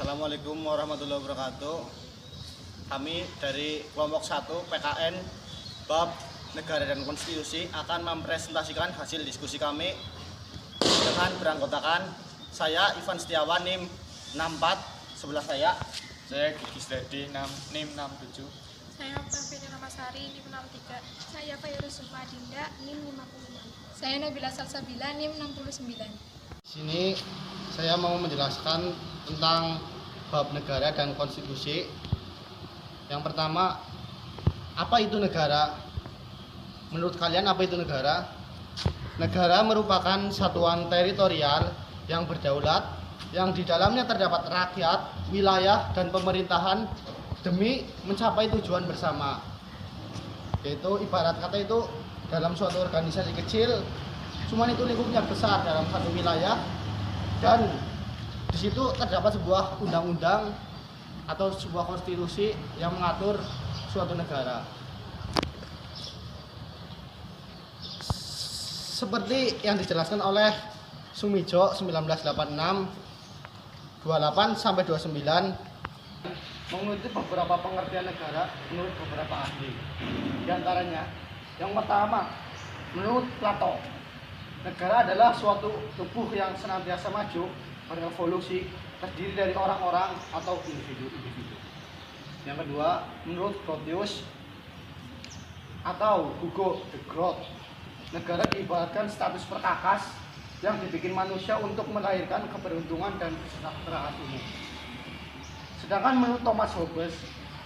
Assalamualaikum warahmatullahi wabarakatuh. Kami dari kelompok 1 PKN Bab Negara dan Konstitusi akan mempresentasikan hasil diskusi kami dengan beranggotakan saya Ivan Setiawan NIM 64, sebelah saya Gigi Sledi NIM 67. Saya Pravina Ramasari NIM 63. Saya Fairuz Sumadinda NIM 55. Saya Nabila Salsabila NIM 69. Sini saya mau menjelaskan tentang bab negara dan konstitusi. Yang pertama, apa itu negara? Menurut kalian apa itu negara? Negara merupakan satuan teritorial yang berdaulat, yang di dalamnya terdapat rakyat, wilayah, dan pemerintahan demi mencapai tujuan bersama. Yaitu ibarat kata itu dalam suatu organisasi kecil, cuman itu lingkupnya besar dalam satu wilayah, dan di situ terdapat sebuah undang-undang atau sebuah konstitusi yang mengatur suatu negara. Seperti yang dijelaskan oleh Sumijo 1986 28 sampai 29 mengutip beberapa pengertian negara menurut beberapa ahli. Di antaranya, yang pertama, menurut Plato, negara adalah suatu tubuh yang senantiasa maju, berevolusi, terdiri dari orang-orang atau individu-individu. Yang kedua, menurut Grotius atau Hugo de Groot, negara diibaratkan status perkakas yang dibikin manusia untuk melahirkan keberuntungan dan kesejahteraan umum. Sedangkan menurut Thomas Hobbes,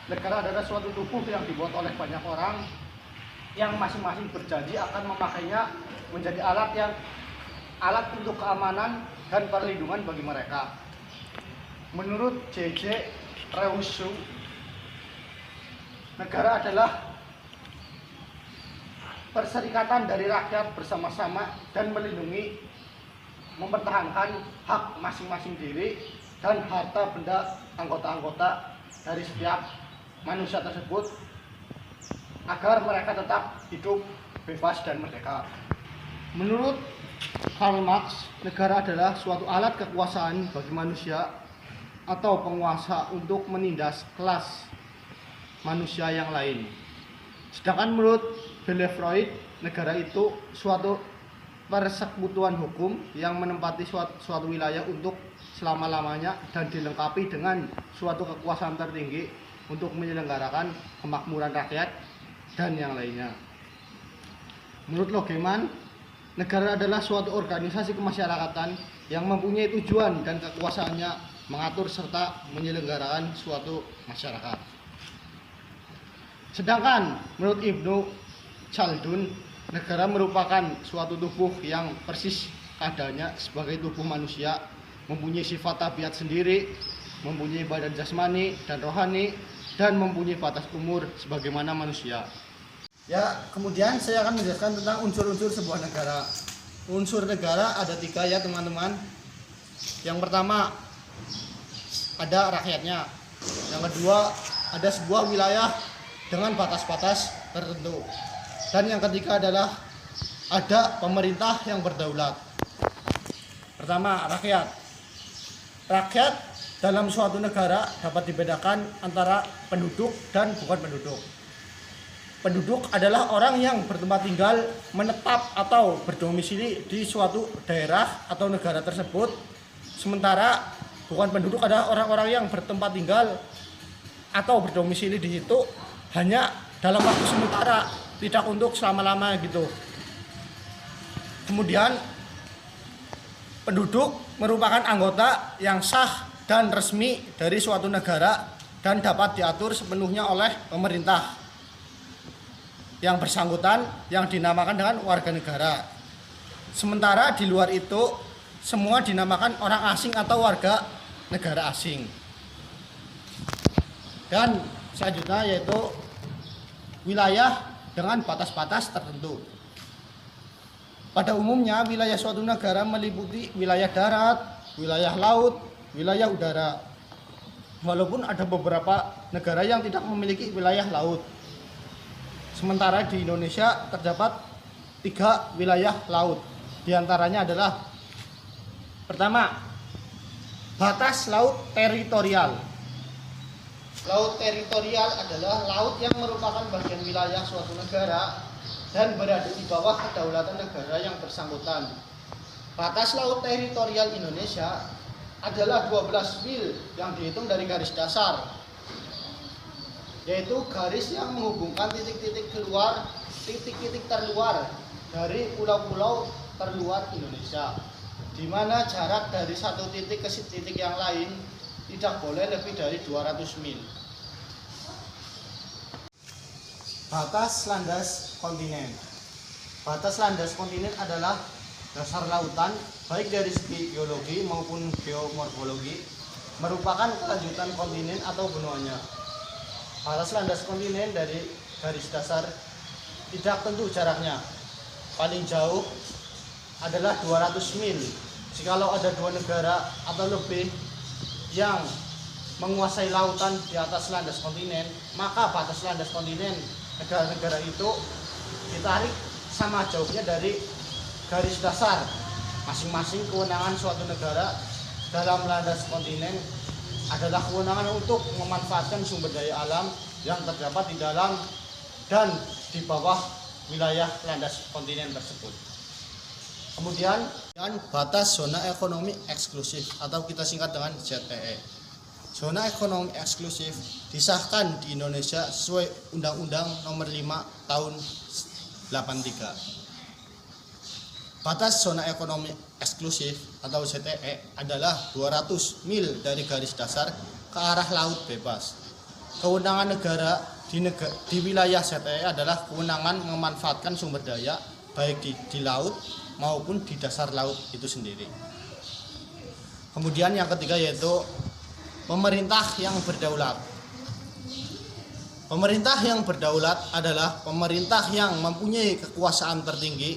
negara adalah suatu tubuh yang dibuat oleh banyak orang yang masing-masing berjanji akan memakainya menjadi alat untuk keamanan dan perlindungan bagi mereka. Menurut J.J. Rousseau, negara adalah perserikatan dari rakyat bersama-sama dan melindungi, mempertahankan hak masing-masing diri dan harta benda anggota-anggota dari setiap manusia tersebut agar mereka tetap hidup bebas dan merdeka. Menurut Karl Marx, negara adalah suatu alat kekuasaan bagi manusia atau penguasa untuk menindas kelas manusia yang lain. Sedangkan menurut Freud, negara itu suatu persekutuan hukum yang menempati suatu wilayah untuk selama-lamanya dan dilengkapi dengan suatu kekuasaan tertinggi untuk menyelenggarakan kemakmuran rakyat dan yang lainnya. Menurut Logeman, negara adalah suatu organisasi kemasyarakatan yang mempunyai tujuan dan kekuasaannya mengatur serta menyelenggarakan suatu masyarakat. Sedangkan menurut Ibnu Khaldun, negara merupakan suatu tubuh yang persis keadaannya sebagai tubuh manusia, mempunyai sifat tabiat sendiri, mempunyai badan jasmani dan rohani, dan mempunyai batas umur sebagaimana manusia. Ya, kemudian saya akan menjelaskan tentang unsur-unsur sebuah negara. Unsur negara ada 3 ya teman-teman. Yang pertama, ada rakyatnya. Yang kedua, ada sebuah wilayah dengan batas-batas tertentu. Dan yang ketiga adalah ada pemerintah yang berdaulat. Pertama, rakyat. Rakyat dalam suatu negara dapat dibedakan antara penduduk dan bukan penduduk. Penduduk adalah orang yang bertempat tinggal, menetap atau berdomisili di suatu daerah atau negara tersebut. Sementara bukan penduduk adalah orang-orang yang bertempat tinggal atau berdomisili di situ hanya dalam waktu sementara, tidak untuk selama-lama gitu. Kemudian penduduk merupakan anggota yang sah dan resmi dari suatu negara dan dapat diatur sepenuhnya oleh pemerintah yang bersangkutan yang dinamakan dengan warga negara. Sementara di luar itu semua dinamakan orang asing atau warga negara asing. Dan selanjutnya yaitu wilayah dengan batas-batas tertentu. Pada umumnya wilayah suatu negara meliputi wilayah darat, wilayah laut, wilayah udara. Walaupun ada beberapa negara yang tidak memiliki wilayah laut. Sementara di Indonesia terdapat 3 wilayah laut. Di antaranya adalah pertama, Batas laut teritorial. Laut teritorial adalah laut yang merupakan bagian wilayah suatu negara dan berada di bawah kedaulatan negara yang bersangkutan. Batas laut teritorial Indonesia adalah 12 mil yang dihitung dari garis dasar, yaitu garis yang menghubungkan titik-titik terluar dari pulau-pulau terluar Indonesia, di mana jarak dari satu titik ke titik yang lain tidak boleh lebih dari 200 mil. Batas landas kontinen. Batas landas kontinen adalah dasar lautan, baik dari segi geologi maupun geomorfologi, merupakan kelanjutan kontinen atau benuanya. Batas landas kontinen dari garis dasar tidak tentu jaraknya. Paling jauh adalah 200 mil. Jikalau ada dua negara atau lebih yang menguasai lautan di atas landas kontinen, maka batas landas kontinen negara-negara itu ditarik sama jauhnya dari garis dasar. Masing-masing kewenangan suatu negara dalam landas kontinen adalah kewenangan untuk memanfaatkan sumber daya alam yang terdapat di dalam dan di bawah wilayah landas kontinen tersebut. Kemudian batas zona ekonomi eksklusif atau kita singkat dengan ZEE. Zona ekonomi eksklusif disahkan di Indonesia sesuai Undang-Undang Nomor 5 Tahun 83. Batas zona ekonomi eksklusif atau ZEE adalah 200 mil dari garis dasar ke arah laut bebas. Kewenangan negara di wilayah ZEE adalah kewenangan memanfaatkan sumber daya baik di laut maupun di dasar laut itu sendiri. Kemudian yang ketiga yaitu pemerintah yang berdaulat. Pemerintah yang berdaulat adalah pemerintah yang mempunyai kekuasaan tertinggi,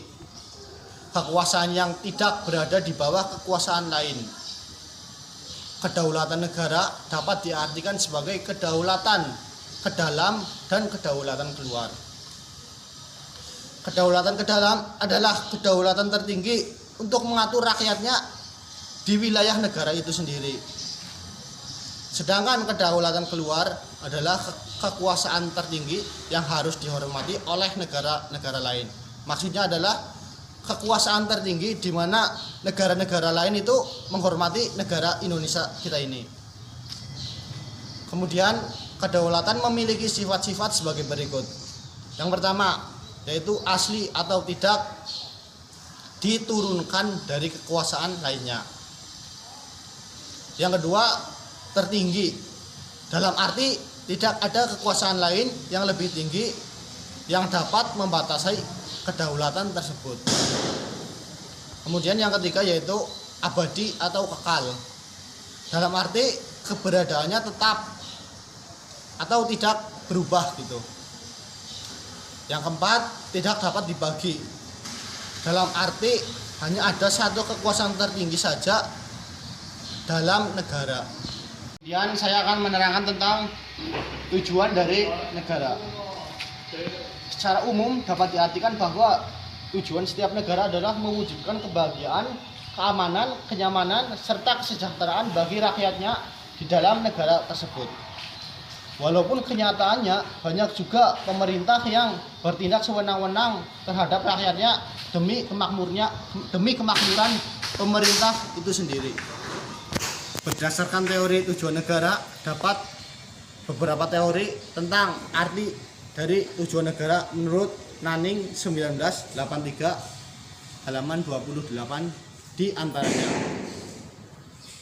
kekuasaan yang tidak berada di bawah kekuasaan lain. Kedaulatan negara dapat diartikan sebagai kedaulatan ke dalam dan kedaulatan keluar. Kedaulatan ke dalam adalah kedaulatan tertinggi untuk mengatur rakyatnya di wilayah negara itu sendiri. Sedangkan kedaulatan keluar adalah kekuasaan tertinggi yang harus dihormati oleh negara-negara lain. Maksudnya adalah kekuasaan tertinggi di mana negara-negara lain itu menghormati negara Indonesia kita ini. Kemudian kedaulatan memiliki sifat-sifat sebagai berikut. Yang pertama yaitu asli atau tidak diturunkan dari kekuasaan lainnya. Yang kedua tertinggi, dalam arti tidak ada kekuasaan lain yang lebih tinggi yang dapat membatasi kedaulatan tersebut. Kemudian yang ketiga yaitu abadi atau kekal, dalam arti keberadaannya tetap atau tidak berubah gitu. Yang keempat tidak dapat dibagi, dalam arti hanya ada satu kekuasaan tertinggi saja dalam negara. Kemudian saya akan menerangkan tentang tujuan dari negara. Secara umum dapat diartikan bahwa tujuan setiap negara adalah mewujudkan kebahagiaan, keamanan, kenyamanan, serta kesejahteraan bagi rakyatnya di dalam negara tersebut. Walaupun kenyataannya banyak juga pemerintah yang bertindak sewenang-wenang terhadap rakyatnya demi kemakmuran pemerintah itu sendiri. Berdasarkan teori tujuan negara, dapat beberapa teori tentang arti dari tujuan negara menurut Nanning 1983 halaman 28 di antaranya.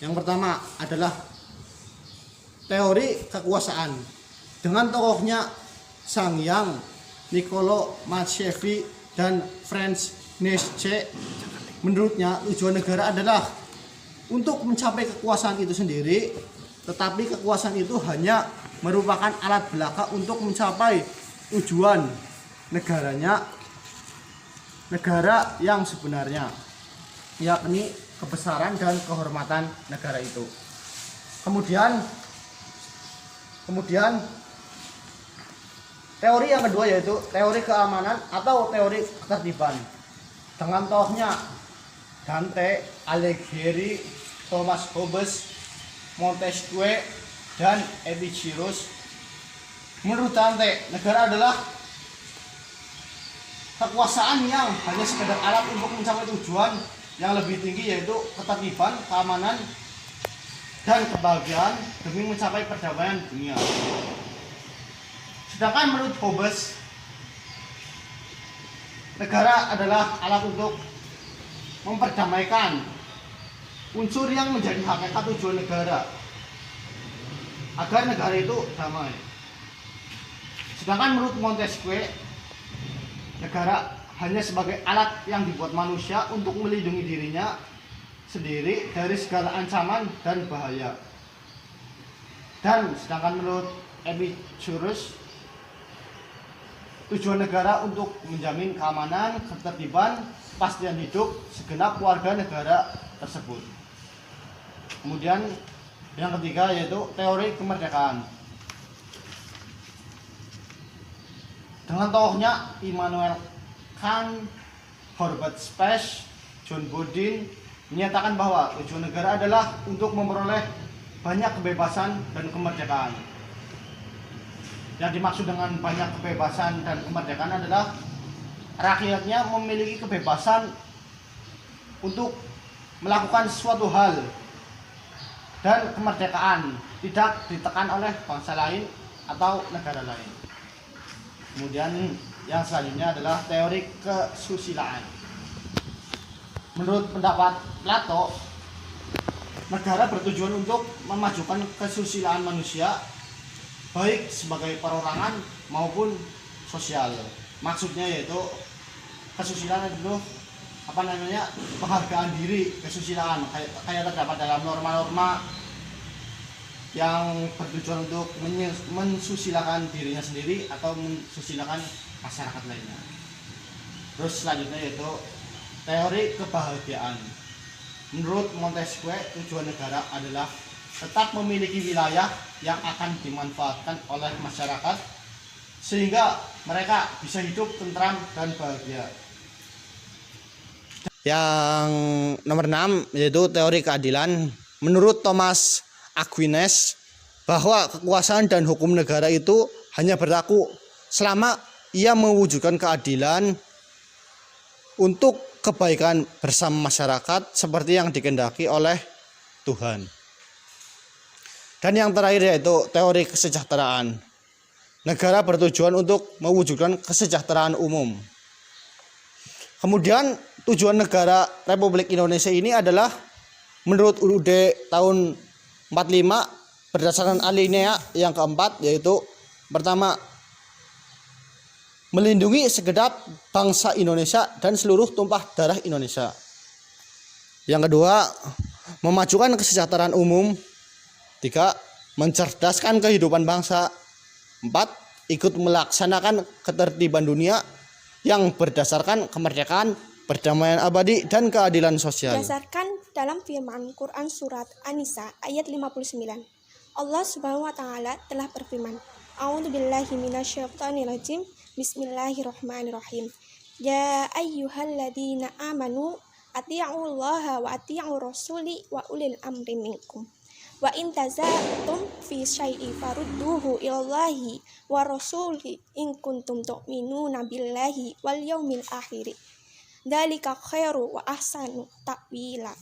Yang pertama adalah teori kekuasaan dengan tokohnya Sangyang, Niccolo Machiavelli, dan Franz Nietzsche. Menurutnya tujuan negara adalah untuk mencapai kekuasaan itu sendiri, tetapi kekuasaan itu hanya merupakan alat belaka untuk mencapai tujuan negara yang sebenarnya, yakni kebesaran dan kehormatan negara itu. Kemudian teori yang kedua yaitu teori keamanan atau teori ketertiban dengan tokohnya Dante Alighieri, Thomas Hobbes, Montesquieu, dan Epicurus. Menurut Dante, negara adalah kekuasaan yang hanya sekedar alat untuk mencapai tujuan yang lebih tinggi, yaitu ketertiban, keamanan, dan kebahagiaan demi mencapai perdamaian dunia. Sedangkan menurut Hobbes, negara adalah alat untuk memperdamaikan unsur yang menjadi hakikat tujuan negara agar negara itu damai. Sedangkan menurut Montesquieu, negara hanya sebagai alat yang dibuat manusia untuk melindungi dirinya sendiri dari segala ancaman dan bahaya. Dan sedangkan menurut Epicurus, tujuan negara untuk menjamin keamanan, ketertiban, kepastian hidup segenap warga negara tersebut. Kemudian yang ketiga yaitu teori kemerdekaan. Dengan tokohnya Immanuel Kant, Herbert Specht, John Bodin menyatakan bahwa tujuan negara adalah untuk memperoleh banyak kebebasan dan kemerdekaan. Yang dimaksud dengan banyak kebebasan dan kemerdekaan adalah rakyatnya memiliki kebebasan untuk melakukan suatu hal dan kemerdekaan tidak ditekan oleh bangsa lain atau negara lain. Kemudian yang selanjutnya adalah teori kesusilaan. Menurut pendapat Plato, negara bertujuan untuk memajukan kesusilaan manusia baik sebagai perorangan maupun sosial. Maksudnya yaitu kesusilaan itu penghargaan diri, kesusilaan kayak terdapat dalam norma-norma yang bertujuan untuk mensusilakan dirinya sendiri atau mensusilakan masyarakat lainnya. Terus selanjutnya yaitu teori kebahagiaan. Menurut Montesquieu, tujuan negara adalah tetap memiliki wilayah yang akan dimanfaatkan oleh masyarakat sehingga mereka bisa hidup tentram dan bahagia. Yang nomor 6 yaitu teori keadilan. Menurut Thomas Aquinas, bahwa kekuasaan dan hukum negara itu hanya berlaku selama ia mewujudkan keadilan untuk kebaikan bersama masyarakat seperti yang dikehendaki oleh Tuhan. Dan yang terakhir yaitu teori kesejahteraan. Negara bertujuan untuk mewujudkan kesejahteraan umum. Kemudian tujuan negara Republik Indonesia ini adalah menurut UUD tahun 45 berdasarkan alinea yang keempat, yaitu pertama, melindungi segenap bangsa Indonesia dan seluruh tumpah darah Indonesia. Yang kedua, memajukan kesejahteraan umum. 3, mencerdaskan kehidupan bangsa. 4, ikut melaksanakan ketertiban dunia yang berdasarkan kemerdekaan, perdamaian abadi, dan keadilan sosial. Berdasarkan dalam firman Quran surat An-Nisa ayat 59, Allah Subhanahu wa taala telah berfirman, A'udzubillahi minasyaitonirrajim. Bismillahirrahmanirrahim. Ya ayyuhalladzina amanu atti'ullaha wa atti'ur rasuli wa ulil amri minkum. Wa in taza'tum fi syai'in farudduhu ilallahi wa rasuli in kuntum tu'minuna billahi wal yaumil akhir. Dzalika khairu wa ahsanu ta'wila.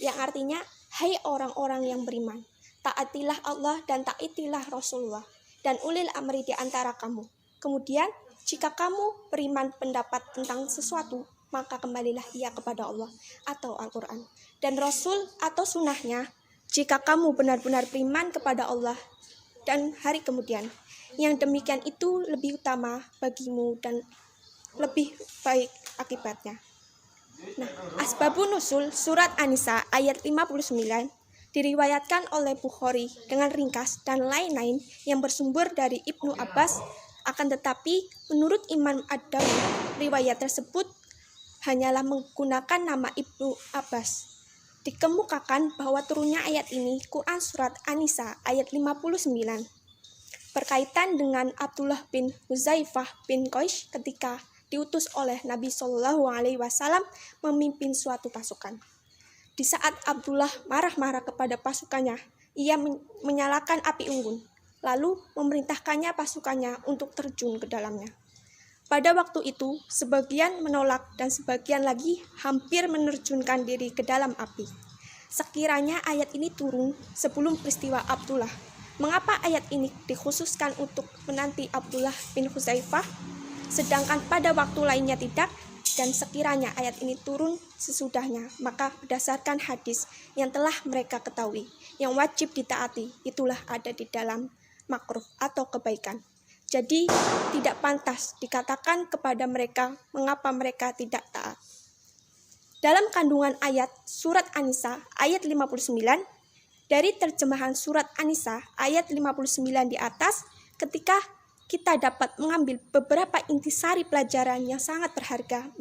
Yang artinya, hai orang-orang yang beriman, taatilah Allah dan taatilah Rasulullah dan ulil amri di antara kamu. Kemudian, jika kamu beriman pendapat tentang sesuatu, maka kembalilah ia kepada Allah atau Al-Quran dan Rasul atau sunnahnya. Jika kamu benar-benar beriman kepada Allah dan hari kemudian, yang demikian itu lebih utama bagimu dan lebih baik akibatnya. Nah, Asbabun Nuzul surat An-Nisa ayat 59 diriwayatkan oleh Bukhari dengan ringkas dan lain-lain yang bersumber dari Ibnu Abbas. Akan tetapi, menurut Imam Ad-Dawi, riwayat tersebut hanyalah menggunakan nama Ibnu Abbas. Dikemukakan bahwa turunnya ayat ini Quran surat An-Nisa ayat 59 berkaitan dengan Abdullah bin Huzaifah bin Qais ketika diutus oleh Nabi Shallallahu Alaihi Wasallam memimpin suatu pasukan. Di saat Abdullah marah-marah kepada pasukannya ia menyalakan api unggun, lalu memerintahkannya pasukannya untuk terjun ke dalamnya. Pada waktu itu, sebagian menolak dan sebagian lagi hampir menerjunkan diri ke dalam api. Sekiranya ayat ini turun sebelum peristiwa Abdullah, mengapa ayat ini dikhususkan untuk menanti Abdullah bin Hudzaifah, sedangkan pada waktu lainnya tidak? Dan sekiranya ayat ini turun sesudahnya, maka berdasarkan hadis yang telah mereka ketahui, yang wajib ditaati, itulah ada di dalam makruh atau kebaikan. Jadi tidak pantas dikatakan kepada mereka mengapa mereka tidak taat. Dalam kandungan ayat surat An-Nisa ayat 59, dari terjemahan surat An-Nisa ayat 59 di atas, ketika kita dapat mengambil beberapa intisari pelajaran yang sangat berharga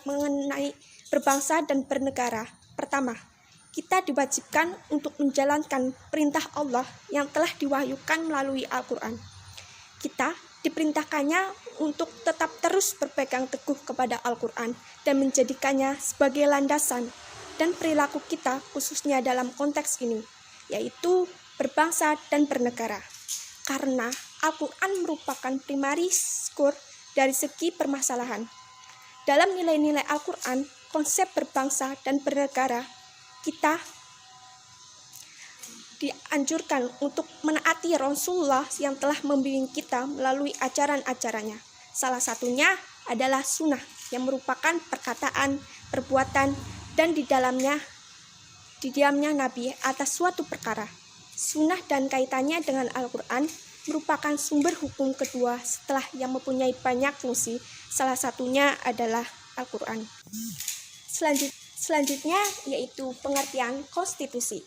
mengenai berbangsa dan bernegara. Pertama, kita diwajibkan untuk menjalankan perintah Allah yang telah diwahyukan melalui Al-Quran. Kita diperintahkannya untuk tetap terus berpegang teguh kepada Al-Quran dan menjadikannya sebagai landasan dan perilaku kita khususnya dalam konteks ini, yaitu berbangsa dan bernegara. Karena Al-Quran merupakan primary core dari segi permasalahan. Dalam nilai-nilai Al-Quran, konsep berbangsa dan bernegara, kita dianjurkan untuk menaati Rasulullah yang telah membimbing kita melalui ajaran-ajarannya. Salah satunya adalah sunnah yang merupakan perkataan, perbuatan, dan di diamnya Nabi atas suatu perkara. Sunnah dan kaitannya dengan Al-Quran merupakan sumber hukum kedua setelah yang mempunyai banyak fungsi, salah satunya adalah Al-Quran. Selanjutnya yaitu pengertian konstitusi.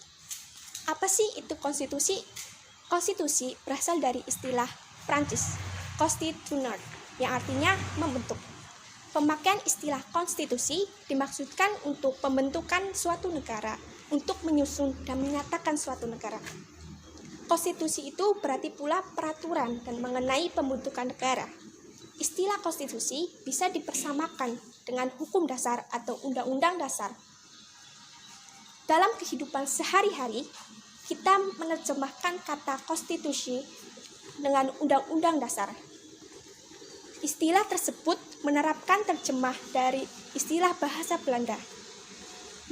Apa sih itu konstitusi? Konstitusi berasal dari istilah Prancis, constituer, yang artinya membentuk. Pemakaian istilah konstitusi dimaksudkan untuk pembentukan suatu negara, untuk menyusun dan menyatakan suatu negara. Konstitusi itu berarti pula peraturan dan mengenai pembentukan negara. Istilah konstitusi bisa dipersamakan dengan hukum dasar atau undang-undang dasar. Dalam kehidupan sehari-hari, kita menerjemahkan kata konstitusi dengan undang-undang dasar. Istilah tersebut menerapkan terjemah dari istilah bahasa Belanda.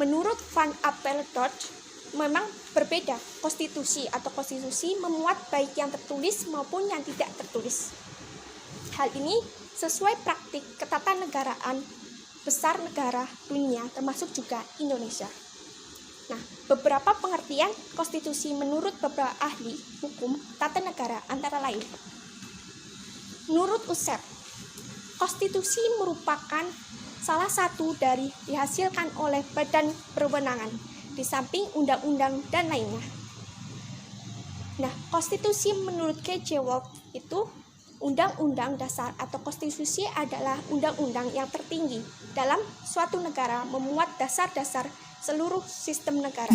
Menurut Van Apeldoorn, memang berbeda konstitusi atau konstitusi memuat baik yang tertulis maupun yang tidak tertulis. Hal ini sesuai praktik ketatanegaraan besar negara dunia termasuk juga Indonesia. Nah, beberapa pengertian konstitusi menurut beberapa ahli hukum tata negara antara lain. Menurut Usep, konstitusi merupakan salah satu dari dihasilkan oleh badan berwenangan di samping undang-undang dan lainnya. Nah, konstitusi menurut K.J. Wolf itu undang-undang dasar atau konstitusi adalah undang-undang yang tertinggi dalam suatu negara memuat dasar-dasar seluruh sistem negara.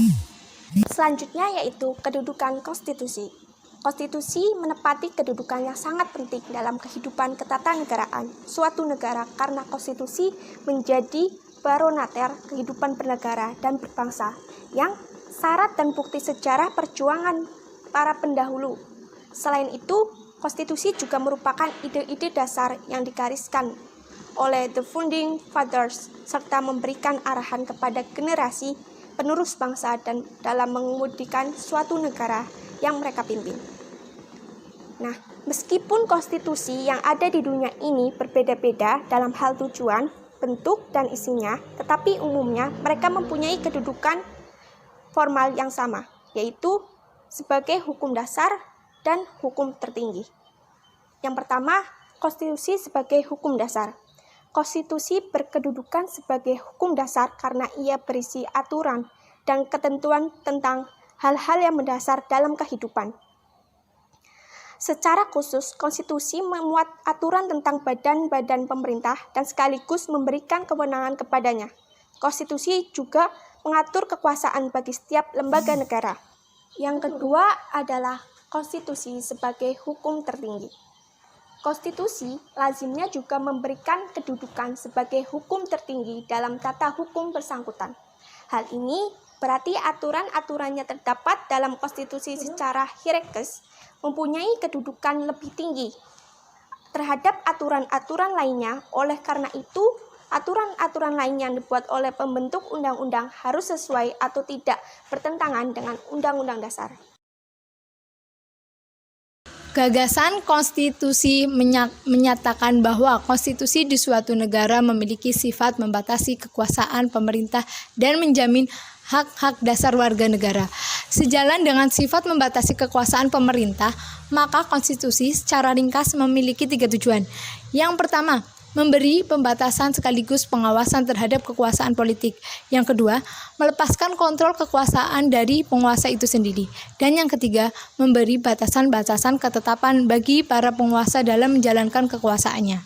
Selanjutnya yaitu kedudukan konstitusi. Konstitusi menepati kedudukan yang sangat penting dalam kehidupan ketatanegaraan suatu negara karena konstitusi menjadi barometer kehidupan bernegara dan berbangsa yang syarat dan bukti sejarah perjuangan para pendahulu. Selain itu, konstitusi juga merupakan ide-ide dasar yang digariskan oleh the founding fathers serta memberikan arahan kepada generasi penerus bangsa dan dalam mengemudikan suatu negara yang mereka pimpin. Nah, meskipun konstitusi yang ada di dunia ini berbeda-beda dalam hal tujuan, bentuk, dan isinya, tetapi umumnya mereka mempunyai kedudukan formal yang sama, yaitu sebagai hukum dasar dan hukum tertinggi. Yang pertama, konstitusi sebagai hukum dasar. Konstitusi berkedudukan sebagai hukum dasar karena ia berisi aturan dan ketentuan tentang hal-hal yang mendasar dalam kehidupan. Secara khusus, konstitusi memuat aturan tentang badan-badan pemerintah dan sekaligus memberikan kewenangan kepadanya. Konstitusi juga mengatur kekuasaan bagi setiap lembaga negara. Yang kedua adalah konstitusi sebagai hukum tertinggi. Konstitusi lazimnya juga memberikan kedudukan sebagai hukum tertinggi dalam tata hukum bersangkutan. Hal ini Berarti aturan-aturannya terdapat dalam konstitusi secara hierarkis mempunyai kedudukan lebih tinggi terhadap aturan-aturan lainnya. Oleh karena itu, aturan-aturan lain yang dibuat oleh pembentuk undang-undang harus sesuai atau tidak bertentangan dengan Undang-Undang Dasar. Gagasan konstitusi menyatakan bahwa konstitusi di suatu negara memiliki sifat membatasi kekuasaan pemerintah dan menjamin hak-hak dasar warga negara. Sejalan dengan sifat membatasi kekuasaan pemerintah, maka konstitusi secara ringkas memiliki 3 tujuan. Yang pertama, memberi pembatasan sekaligus pengawasan terhadap kekuasaan politik. Yang kedua, melepaskan kontrol kekuasaan dari penguasa itu sendiri. Dan yang ketiga, memberi batasan-batasan ketetapan bagi para penguasa dalam menjalankan kekuasaannya.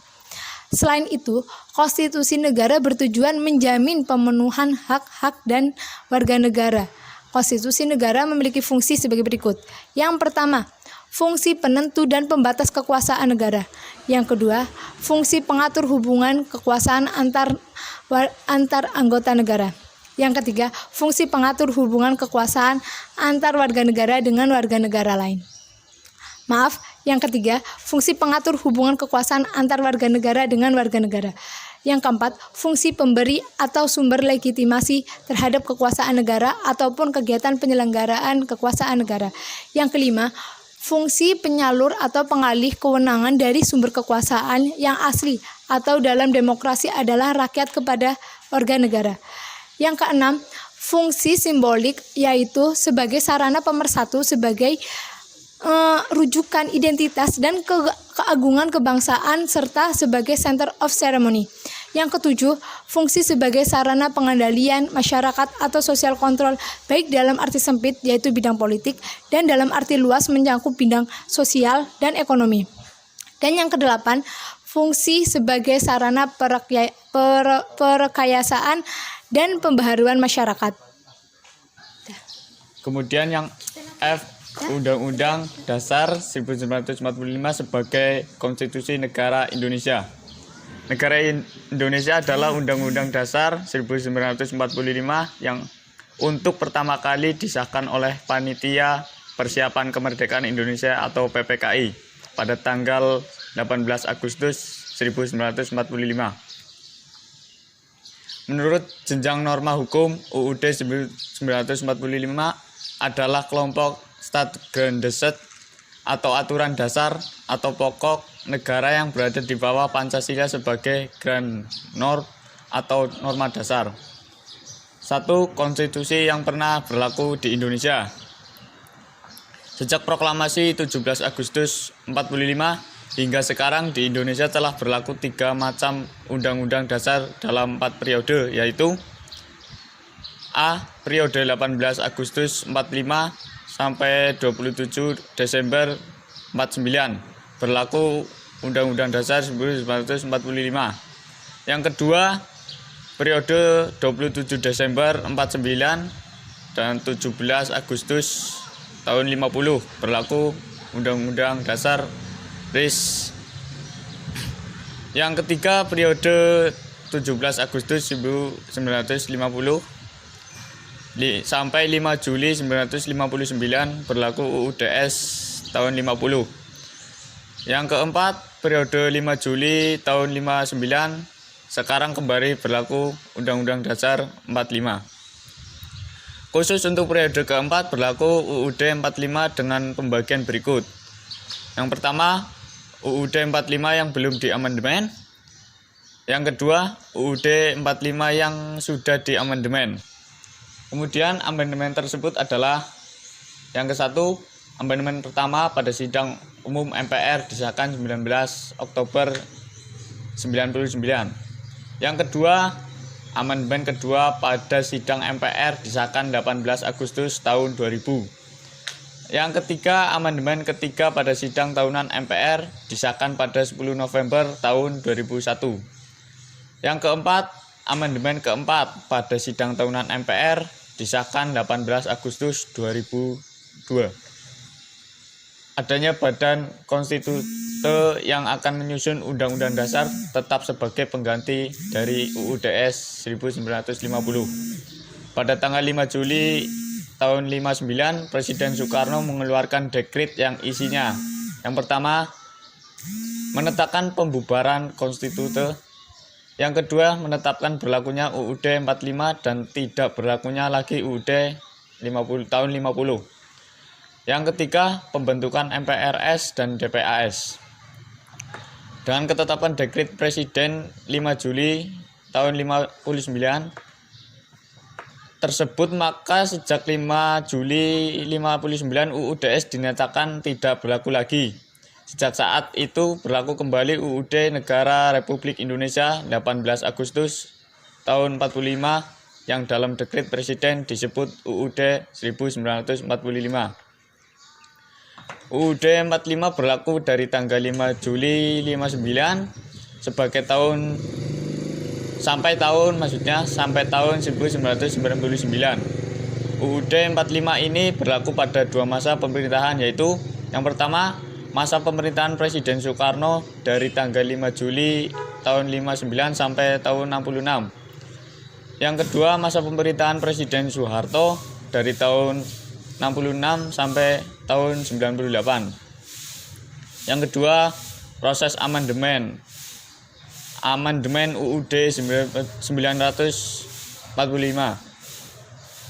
Selain itu, konstitusi negara bertujuan menjamin pemenuhan hak-hak dan warga negara. Konstitusi negara memiliki fungsi sebagai berikut. Yang pertama, fungsi penentu dan pembatas kekuasaan negara. Yang kedua, fungsi pengatur hubungan kekuasaan antar anggota negara. Yang ketiga, fungsi pengatur hubungan kekuasaan antar warga negara dengan warga negara lain. Yang ketiga, fungsi pengatur hubungan kekuasaan antar warga negara dengan warga negara. Yang keempat, fungsi pemberi atau sumber legitimasi terhadap kekuasaan negara ataupun kegiatan penyelenggaraan kekuasaan negara. Yang kelima, fungsi penyalur atau pengalih kewenangan dari sumber kekuasaan yang asli atau dalam demokrasi adalah rakyat kepada warga negara. Yang keenam, fungsi simbolik yaitu sebagai sarana pemersatu sebagai rujukan identitas dan keagungan kebangsaan serta sebagai center of ceremony. Yang ketujuh, fungsi sebagai sarana pengendalian masyarakat atau social control baik dalam arti sempit yaitu bidang politik dan dalam arti luas mencakup bidang sosial dan ekonomi. Dan yang kedelapan, fungsi sebagai sarana perekayasaan dan pembaharuan masyarakat. Kemudian yang F, Undang-Undang Dasar 1945 sebagai Konstitusi Negara Indonesia. Negara Indonesia adalah Undang-Undang Dasar 1945 yang untuk pertama kali disahkan oleh Panitia Persiapan Kemerdekaan Indonesia atau PPKI pada tanggal 18 Agustus 1945. Menurut jenjang norma hukum, UUD 1945 adalah kelompok Staatsgrondgeset atau aturan dasar atau pokok negara yang berada di bawah Pancasila sebagai Grand Norm atau norma dasar. Satu, konstitusi yang pernah berlaku di Indonesia. Sejak proklamasi 17 Agustus 45 hingga sekarang di Indonesia telah berlaku 3 macam undang-undang dasar dalam 4 periode, yaitu A. Periode 18 Agustus 45 sampai 27 Desember 49 berlaku Undang-Undang Dasar 1945. Yang kedua, periode 27 Desember 49 dan 17 Agustus tahun 50 berlaku Undang-Undang Dasar RIS. Yang ketiga, periode 17 Agustus 1950 sampai 5 Juli 1959 berlaku UUDS tahun 50. Yang keempat, periode 5 Juli tahun 59 sekarang kembali berlaku Undang-Undang Dasar 45. Khusus untuk periode keempat berlaku UUD 45 dengan pembagian berikut. Yang pertama, UUD 45 yang belum diamandemen. Yang kedua, UUD 45 yang sudah diamandemen. Kemudian amandemen tersebut adalah yang ke-1, amandemen pertama pada sidang umum MPR disahkan 19 Oktober 99. Yang kedua, amandemen kedua pada sidang MPR disahkan 18 Agustus tahun 2000. Yang ketiga, amandemen ketiga pada sidang tahunan MPR disahkan pada 10 November tahun 2001. Yang keempat, amandemen keempat pada sidang tahunan MPR disahkan 18 Agustus 2002. Adanya badan konstitute yang akan menyusun Undang-Undang Dasar tetap sebagai pengganti dari UUDS 1950. Pada tanggal 5 Juli tahun 59, Presiden Soekarno mengeluarkan dekret yang isinya yang pertama, menetapkan pembubaran konstitute. Yang kedua, menetapkan berlakunya UUD 45 dan tidak berlakunya lagi UUD 50 tahun 50. Yang ketiga, pembentukan MPRS dan DPAS. Dengan ketetapan dekret Presiden 5 Juli tahun 59 tersebut, maka sejak 5 Juli 59 UUDS dinyatakan tidak berlaku lagi. Sejak saat itu berlaku kembali UUD Negara Republik Indonesia 18 Agustus tahun 45 yang dalam dekret Presiden disebut UUD 1945. UUD 45 berlaku dari tanggal 5 Juli 59 sebagai tahun sampai tahun 1999. UUD 45 ini berlaku pada dua masa pemerintahan, yaitu yang pertama masa pemerintahan Presiden Soekarno dari tanggal 5 Juli tahun 59 sampai tahun 66. Yang kedua masa pemerintahan Presiden Soeharto dari tahun 66 sampai tahun 98. Yang kedua, proses amandemen UUD 1945.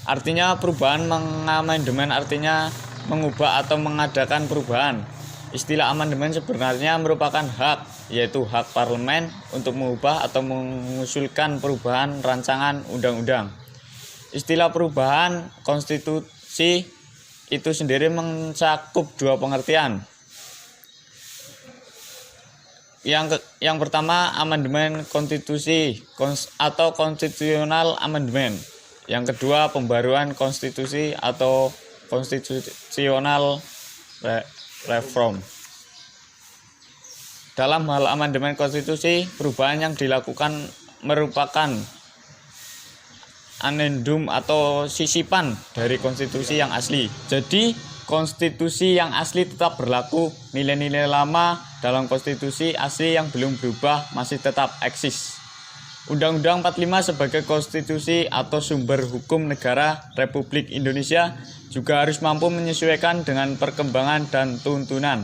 Artinya perubahan, mengamandemen artinya mengubah atau mengadakan perubahan. Istilah amandemen sebenarnya merupakan hak, yaitu hak parlemen untuk mengubah atau mengusulkan perubahan rancangan undang-undang. Istilah perubahan konstitusi itu sendiri mencakup dua pengertian. Yang pertama, amandemen konstitusi atau constitutional amendment. Yang kedua, pembaruan konstitusi atau constitutional reform. Dalam hal amandemen konstitusi, perubahan yang dilakukan merupakan anendum atau sisipan dari konstitusi yang asli. Jadi, konstitusi yang asli tetap berlaku, nilai-nilai lama dalam konstitusi asli yang belum berubah masih tetap eksis. Undang-Undang 45 sebagai konstitusi atau sumber hukum negara Republik Indonesia juga harus mampu menyesuaikan dengan perkembangan dan tuntunan.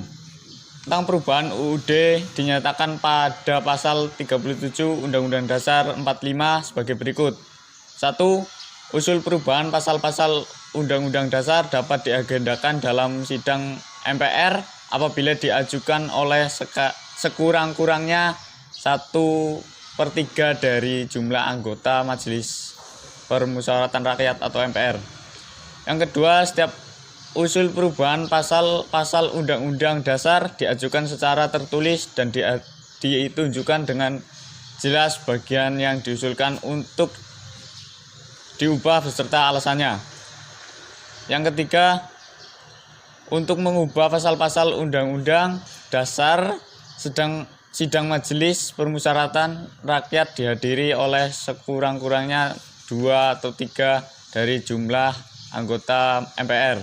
Tentang perubahan UUD dinyatakan pada pasal 37 Undang-Undang Dasar 45 sebagai berikut. 1. Usul perubahan pasal-pasal Undang-Undang Dasar dapat diagendakan dalam sidang MPR apabila diajukan oleh sekurang-kurangnya 1/3 dari jumlah anggota Majelis Permusyawaratan Rakyat atau MPR. Yang kedua, setiap usul perubahan pasal-pasal Undang-Undang Dasar diajukan secara tertulis dan ditunjukkan dengan jelas bagian yang diusulkan untuk diubah beserta alasannya. Yang ketiga, untuk mengubah pasal-pasal Undang-Undang Dasar, sidang Majelis Permusyawaratan Rakyat dihadiri oleh sekurang-kurangnya 2 atau 3 dari jumlah anggota MPR.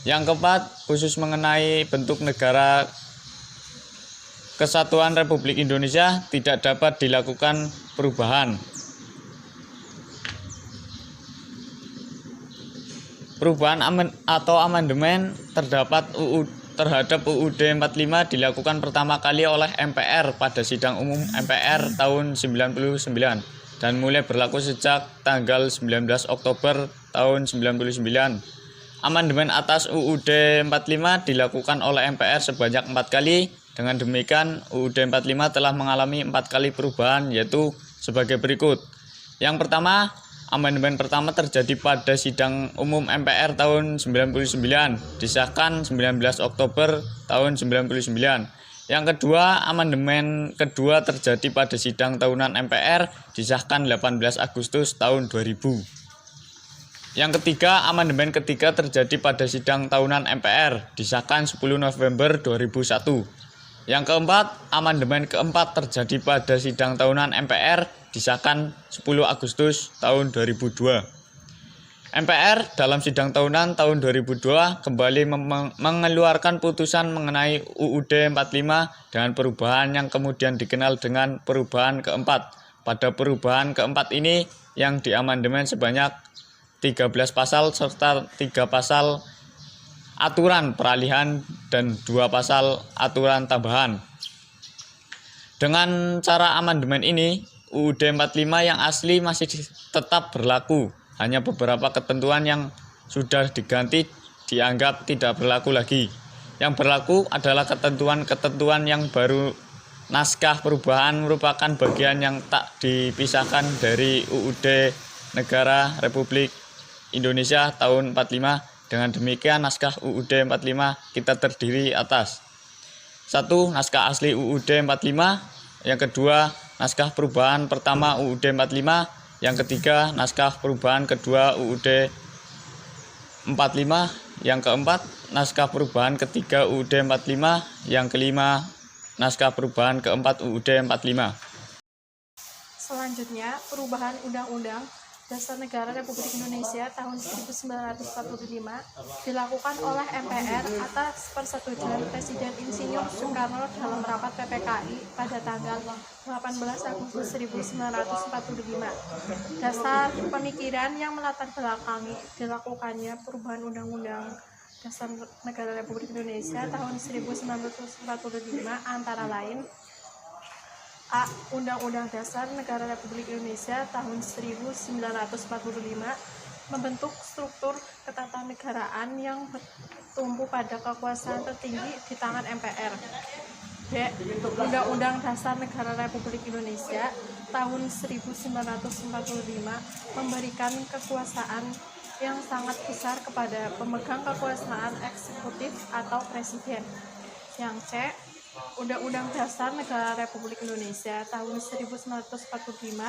Yang keempat, khusus mengenai bentuk negara Kesatuan Republik Indonesia tidak dapat dilakukan perubahan. Perubahan atau amandemen terhadap UUD 45 dilakukan pertama kali oleh MPR pada sidang umum MPR tahun 99 dan mulai berlaku sejak tanggal 19 Oktober tahun 99. Amandemen atas UUD 45 dilakukan oleh MPR sebanyak 4 kali. Dengan demikian, UUD 45 telah mengalami 4 kali perubahan, yaitu sebagai berikut. Yang pertama, amandemen pertama terjadi pada sidang umum MPR tahun 99, disahkan 19 Oktober tahun 99. Yang kedua, amandemen kedua terjadi pada sidang tahunan MPR, disahkan 18 Agustus tahun 2000. Yang ketiga, amandemen ketiga terjadi pada sidang tahunan MPR, disahkan 10 November 2001. Yang keempat, amandemen keempat terjadi pada sidang tahunan MPR, disahkan 10 Agustus tahun 2002. MPR dalam sidang tahunan tahun 2002 kembali mengeluarkan putusan mengenai UUD 45 dengan perubahan yang kemudian dikenal dengan perubahan keempat. Pada perubahan keempat ini yang diamandemen sebanyak 13 pasal serta 3 pasal aturan peralihan dan 2 pasal aturan tambahan. Dengan cara amandemen ini, UUD 45 yang asli masih tetap berlaku. Hanya beberapa ketentuan yang sudah diganti dianggap tidak berlaku lagi. Yang berlaku adalah ketentuan-ketentuan yang baru. Naskah perubahan merupakan bagian yang tak dipisahkan dari UUD Negara Republik Indonesia tahun 45. Dengan demikian naskah UUD 45 kita terdiri atas 1. Naskah asli UUD 45. Yang kedua, naskah perubahan pertama UUD 45. Yang ketiga, naskah perubahan kedua UUD 45. Yang keempat, naskah perubahan ketiga UUD 45. Yang kelima, naskah perubahan keempat UUD 45. Selanjutnya, perubahan Undang-Undang Dasar Negara Republik Indonesia tahun 1945 dilakukan oleh MPR atas persetujuan Presiden Insinyur Soekarno dalam rapat PPKI pada tanggal 18 Agustus 1945. Dasar pemikiran yang melatar belakangi dilakukannya perubahan Undang-Undang Dasar Negara Republik Indonesia tahun 1945 antara lain: A. Undang-Undang Dasar Negara Republik Indonesia tahun 1945 membentuk struktur ketatanegaraan yang bertumpu pada kekuasaan tertinggi di tangan MPR. B. Undang-Undang Dasar Negara Republik Indonesia tahun 1945 memberikan kekuasaan yang sangat besar kepada pemegang kekuasaan eksekutif atau presiden. Yang C. Undang-Undang Dasar Negara Republik Indonesia tahun 1945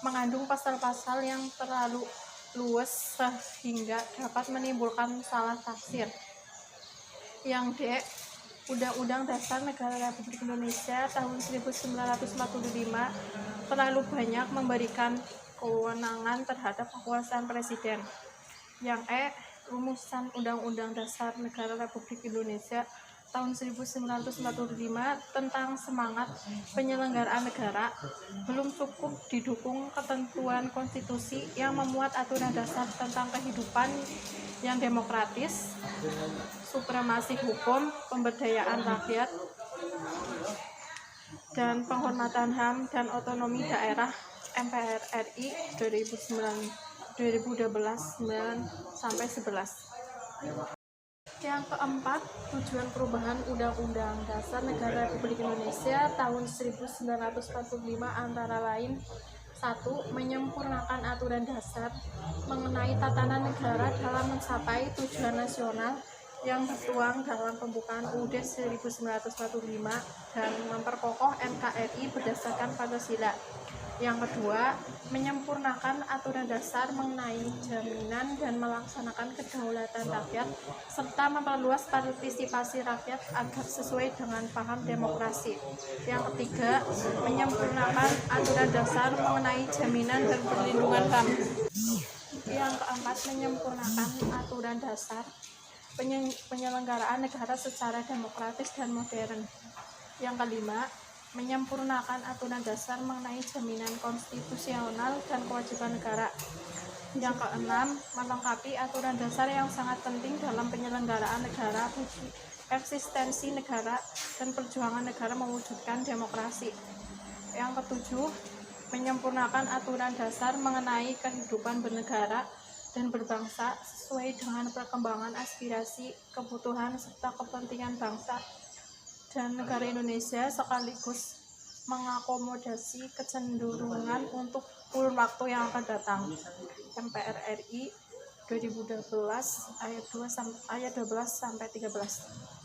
mengandung pasal-pasal yang terlalu luas sehingga dapat menimbulkan salah tafsir. Yang D. Undang-Undang Dasar Negara Republik Indonesia tahun 1945 terlalu banyak memberikan kewenangan terhadap kekuasaan presiden. Yang E. Rumusan Undang-Undang Dasar Negara Republik Indonesia tahun 1945 tentang semangat penyelenggaraan negara belum cukup didukung ketentuan konstitusi yang memuat aturan dasar tentang kehidupan yang demokratis, supremasi hukum, pemberdayaan rakyat, dan penghormatan HAM dan otonomi daerah MPR RI 2012-9-11. Yang keempat, tujuan perubahan Undang-Undang Dasar Negara Republik Indonesia tahun 1945 antara lain: 1. Menyempurnakan aturan dasar mengenai tatanan negara dalam mencapai tujuan nasional yang tertuang dalam pembukaan UUD 1945 dan memperkokoh NKRI berdasarkan Pancasila. Yang kedua, menyempurnakan aturan dasar mengenai jaminan dan melaksanakan kedaulatan rakyat, serta memperluas partisipasi rakyat agar sesuai dengan paham demokrasi. Yang ketiga, menyempurnakan aturan dasar mengenai jaminan dan perlindungan HAM. Yang keempat, menyempurnakan aturan dasar penyelenggaraan negara secara demokratis dan modern. Yang kelima, menyempurnakan aturan dasar mengenai jaminan konstitusional dan kewajiban negara. Yang keenam, melengkapi aturan dasar yang sangat penting dalam penyelenggaraan negara, eksistensi negara, dan perjuangan negara mewujudkan demokrasi. Yang ketujuh, menyempurnakan aturan dasar mengenai kehidupan bernegara dan berbangsa sesuai dengan perkembangan aspirasi, kebutuhan, serta kepentingan bangsa dan negara Indonesia, sekaligus mengakomodasi kecenderungan untuk kurun waktu yang akan datang. MPR RI 2012 ayat 12 sampai 13.